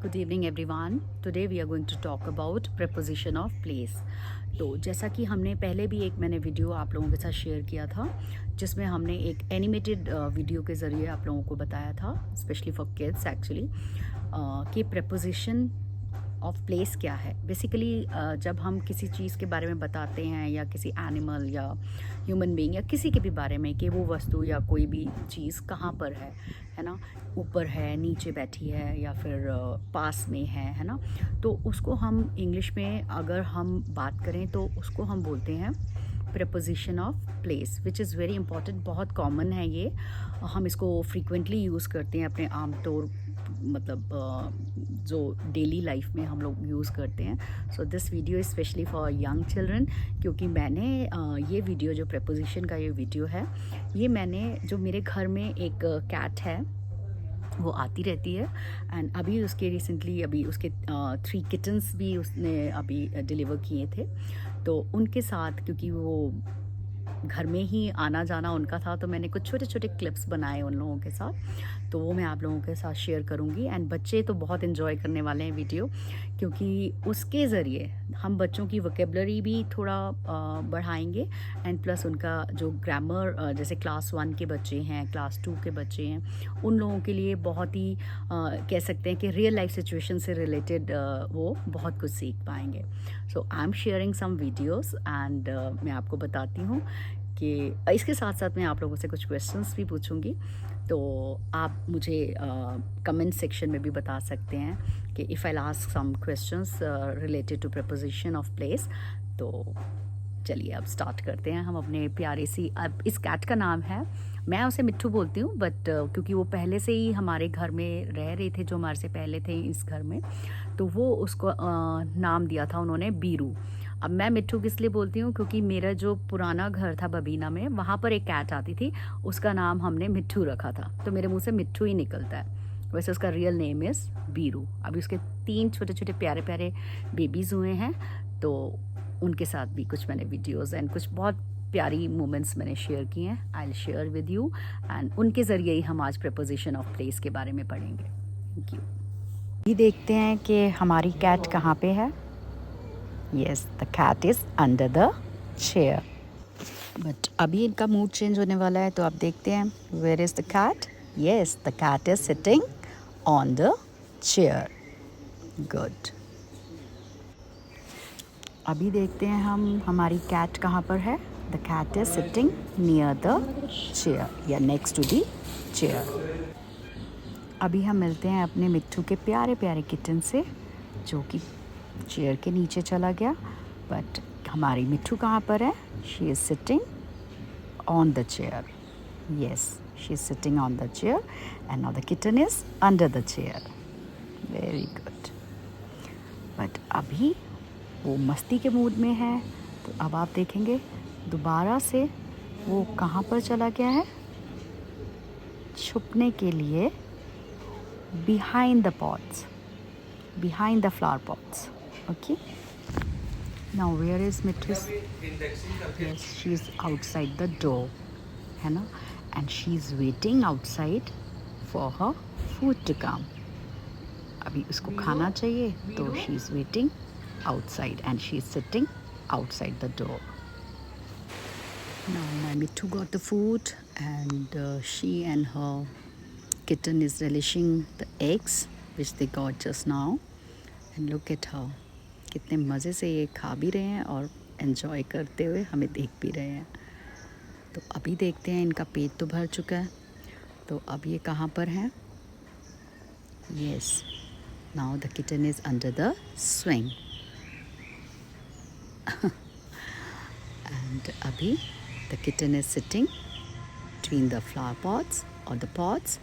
Good evening everyone. Today we are going to talk about preposition of place. तो जैसा कि हमने पहले भी एक मैंने वीडियो आप लोगों के साथ शेयर किया था जिसमें हमने एक एनिमेटेड वीडियो के ज़रिए आप लोगों को बताया था स्पेशली फॉर किड्स एक्चुअली कि preposition ऑफ प्लेस क्या है। बेसिकली जब हम किसी चीज़ के बारे में बताते हैं या किसी एनिमल या ह्यूमन बीइंग या किसी के भी बारे में कि वो वस्तु या कोई भी चीज़ कहाँ पर है ना, ऊपर है, नीचे बैठी है या फिर पास में है ना, तो उसको हम इंग्लिश में अगर हम बात करें तो उसको हम बोलते हैं preposition of place, which is very important. बहुत कॉमन है ये, हम इसको फ्रीक्वेंटली यूज़ करते हैं अपने आम तौर मतलब जो डेली लाइफ में हम लोग यूज़ करते हैं। So this video specially for young children, क्योंकि मैंने ये वीडियो जो preposition का ये वीडियो है, ये मैंने जो मेरे घर में एक कैट है वो आती रहती है एंड अभी उसके रिसेंटली अभी उसके 3 किटन्स भी उसने अभी डिलीवर किए थे। तो उनके साथ क्योंकि वो घर में ही आना जाना उनका था, तो मैंने कुछ छोटे छोटे क्लिप्स बनाए उन लोगों के साथ, तो वो मैं आप लोगों के साथ शेयर करूँगी। एंड बच्चे तो बहुत इन्जॉय करने वाले हैं वीडियो, क्योंकि उसके ज़रिए हम बच्चों की वोकेबलरी भी थोड़ा बढ़ाएंगे एंड प्लस उनका जो ग्रामर, जैसे क्लास 1 के बच्चे हैं, क्लास 2 के बच्चे हैं, उन लोगों के लिए बहुत ही कह सकते हैं कि रियल लाइफ सिचुएशन से रिलेटेड वो बहुत कुछ सीख पाएंगे। So I am sharing some videos and मैं आपको बताती हूँ कि इसके साथ साथ मैं आप लोगों से कुछ क्वेश्चंस भी पूछूंगी, तो आप मुझे कमेंट सेक्शन में भी बता सकते हैं कि if I ask some questions related to preposition of place. तो चलिए अब स्टार्ट करते हैं हम अपने प्यारे सी। अब इस कैट का नाम है, मैं उसे मिट्ठू बोलती हूँ, बट क्योंकि वो पहले से ही हमारे घर में रह रहे थे, जो हमारे से पहले थे इस घर में, तो वो उसको नाम दिया था उन्होंने बीरू। अब मैं मिट्ठू किस लिए बोलती हूँ, क्योंकि मेरा जो पुराना घर था बबीना में, वहाँ पर एक कैट आती थी, उसका नाम हमने मिट्ठू रखा था, तो मेरे मुँह से मिट्ठू ही निकलता है। वैसे उसका रियल नेम इज़ बीरू। अभी उसके 3 छोटे छोटे प्यारे प्यारे बेबीज़ हुए हैं, तो उनके साथ भी कुछ मैंने वीडियोज़ एंड कुछ बहुत प्यारी मोमेंट्स मैंने शेयर किए हैं। I will share with you and उनके ज़रिए ही हम आज preposition ऑफ प्लेस के बारे में पढ़ेंगे। Thank you. ये देखते हैं कि हमारी कैट कहाँ पे है। Yes, the cat is under the chair. But अभी इनका मूड चेंज होने वाला है, तो आप देखते हैं where is the cat. Yes, the cat is sitting on the chair. Good. अभी देखते हैं हम हमारी कैट कहाँ पर है। The cat is sitting near the chair या नेक्स्ट टू द चेयर। अभी हम मिलते हैं अपने मिट्ठू के प्यारे प्यारे किटन से, जो कि चेयर के नीचे चला गया। बट हमारी मिट्ठू कहाँ पर है? She is sitting on the chair. Yes, she is sitting on the chair and now the kitten is under the chair. Very good. But अभी वो मस्ती के मूड में है, तो अब आप देखेंगे दोबारा से वो कहाँ पर चला गया है, छुपने के लिए behind the pots, behind the flower pots. Okay, now where is Mitris? Yes, she is outside the door, है ना, and she is waiting outside for her food to come. अभी उसको खाना चाहिए, तो she is waiting outside and she is sitting outside the door. Now my Mittu got the food and she and her kitten is relishing the eggs which they got just now, and look at her, कितने मज़े से ये खा भी रहे हैं और enjoy करते हुए हमें देख भी रहे हैं। तो अभी देखते हैं, इनका पेट तो भर चुका है, तो अब ये कहाँ पर हैं। Yes, now the kitten is under the swing and अभी the kitten is sitting between the flower pots or the pots,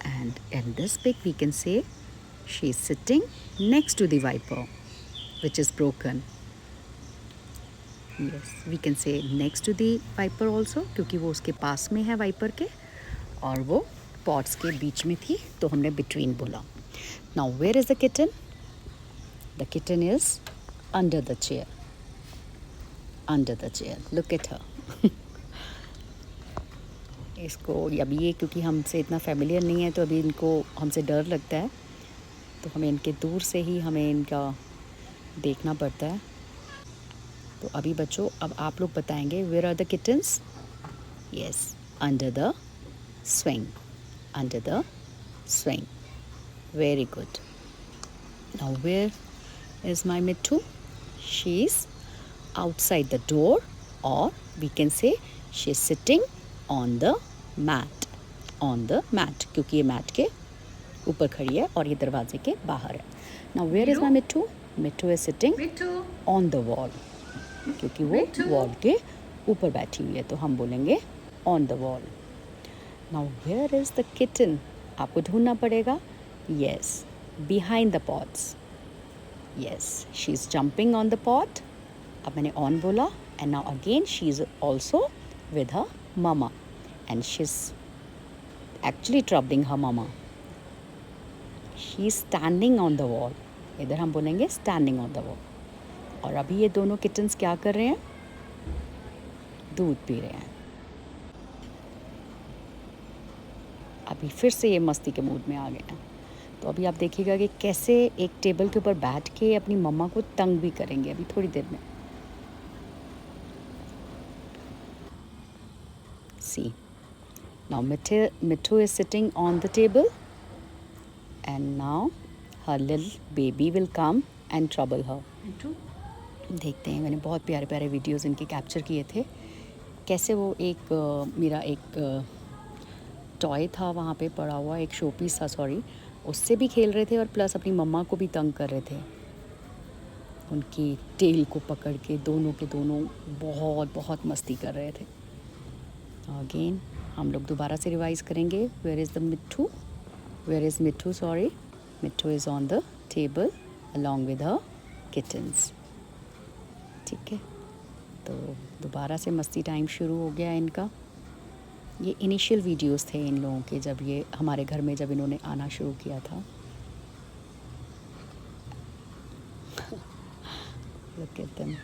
and in this pic we can say she is sitting next to the viper which is broken. Yes, we can say next to the viper also, क्योंकि वो उसके पास में है viper के, और वो pots के बीच में थी, तो हमने between बोला। Now where is the kitten? The kitten is under the chair. Under the chair. Look at her. इसको अभी ये क्योंकि हमसे इतना फेमिलियर नहीं है, तो अभी इनको हमसे डर लगता है, तो हमें इनके दूर से ही हमें इनका देखना पड़ता है। तो अभी बच्चों, अब आप लोग बताएंगे, where are the kittens? Yes, under the swing, under the swing. Very good. Now where is my Mittu? She is outside the door, or we can say she is sitting on the mat, on the mat, क्योंकि ये mat के ऊपर खड़ी है और ये दरवाजे के बाहर है। Now where is my Mittu? Mittu is sitting on the wall, क्योंकि वो वॉल के ऊपर बैठी हुई है, तो हम बोलेंगे on the wall. Now where is the kitten? आपको ढूंढना पड़ेगा। Yes, behind the pots. Yes, she is jumping on the pot. अब मैंने ऑन बोला, and now again she is also with her mama, and she is actually troubling her mama. She is standing on the wall, इधर हम बोलेंगे standing on the wall. और अभी ये दोनों किटन्स क्या कर रहे हैं? दूध पी रहे हैं। अभी फिर से ये मस्ती के मूड में आ गए हैं। तो अभी आप देखिएगा कि कैसे एक टेबल के ऊपर बैठ के अपनी मम्मा को तंग भी करेंगे अभी थोड़ी देर में। See, now Mittu is sitting on the table, and now her little baby will come and trouble her. देखते हैं, मैंने बहुत प्यारे प्यारे वीडियोस इनके कैप्चर किए थे, कैसे वो एक मेरा एक टॉय था वहाँ पे पड़ा हुआ, एक शो पीस था, सॉरी, उससे भी खेल रहे थे और प्लस अपनी मम्मा को भी तंग कर रहे थे। उनकी टेल को पकड़ के दोनों के दोनों बहुत बहुत मस्ती कर रहे थे। अगेन हम लोग दोबारा से रिवाइज करेंगे। Where is the Mittu? Where is Mittu? Sorry, Mittu is on the table along with her kittens. ठीक है, तो दोबारा से मस्ती टाइम शुरू हो गया इनका। ये इनिशियल वीडियोस थे इन लोगों के, जब ये हमारे घर में जब इन्होंने आना शुरू किया था। Look at them.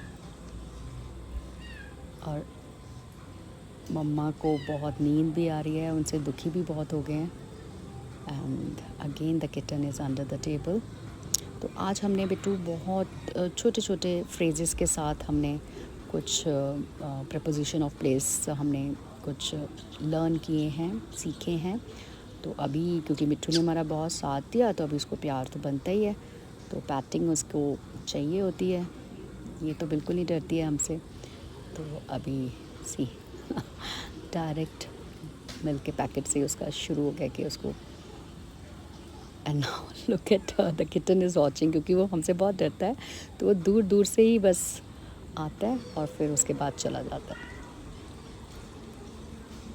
और मम्मा को बहुत नींद भी आ रही है, उनसे दुखी भी बहुत हो गए हैं। And again the kitten is under the table. तो आज हमने बिट्टू बहुत छोटे छोटे फ्रेजेस के साथ हमने कुछ प्रपोजिशन ऑफ प्लेस हमने कुछ लर्न किए हैं, सीखे हैं। तो अभी क्योंकि मिट्टू ने हमारा बहुत साथ दिया, तो अभी उसको प्यार तो बनता ही है, तो पैटिंग उसको चाहिए होती है। ये तो बिल्कुल नहीं डरती है हमसे। तो अभी सी डायरेक्ट मिल्क के पैकेट से उसका शुरू हो गया कि उसको, and now look at the kitten is watching, क्योंकि वो हमसे बहुत डरता है, तो वो दूर दूर से ही बस आता है और फिर उसके बाद चला जाता है।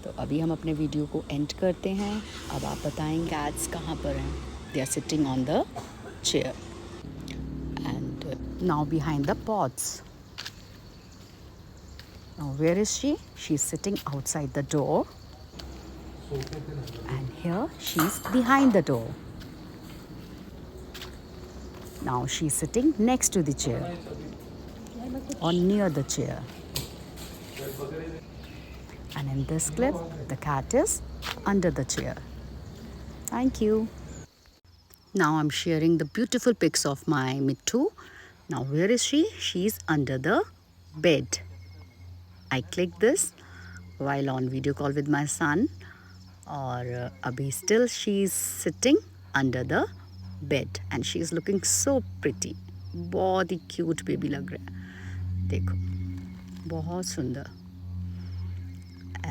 तो अभी हम अपने वीडियो को एंड करते हैं। अब आप बताएंगे कैट्स कहाँ पर हैं? They are sitting on the chair and now behind the pots. Now where is she? She's sitting outside the door, and here she's behind the door. Now she's sitting next to the chair or near the chair. And in this clip, the cat is under the chair. Thank you. Now I'm sharing the beautiful pics of my Mittu. Now where is she? She's under the bed. I clicked this while on video call with my son, और अभी still she is sitting under the bed and she is looking so pretty. बहुत ही cute baby लग रहा है, देखो बहुत सुंदर।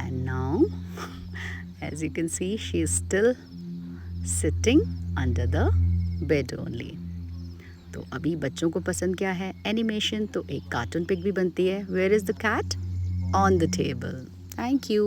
And now as you can see she is still sitting under the bed only. तो अभी बच्चों को पसंद क्या है? एनिमेशन। तो एक कार्टून पिक भी बनती है। Where is the cat? On the table. Thank you.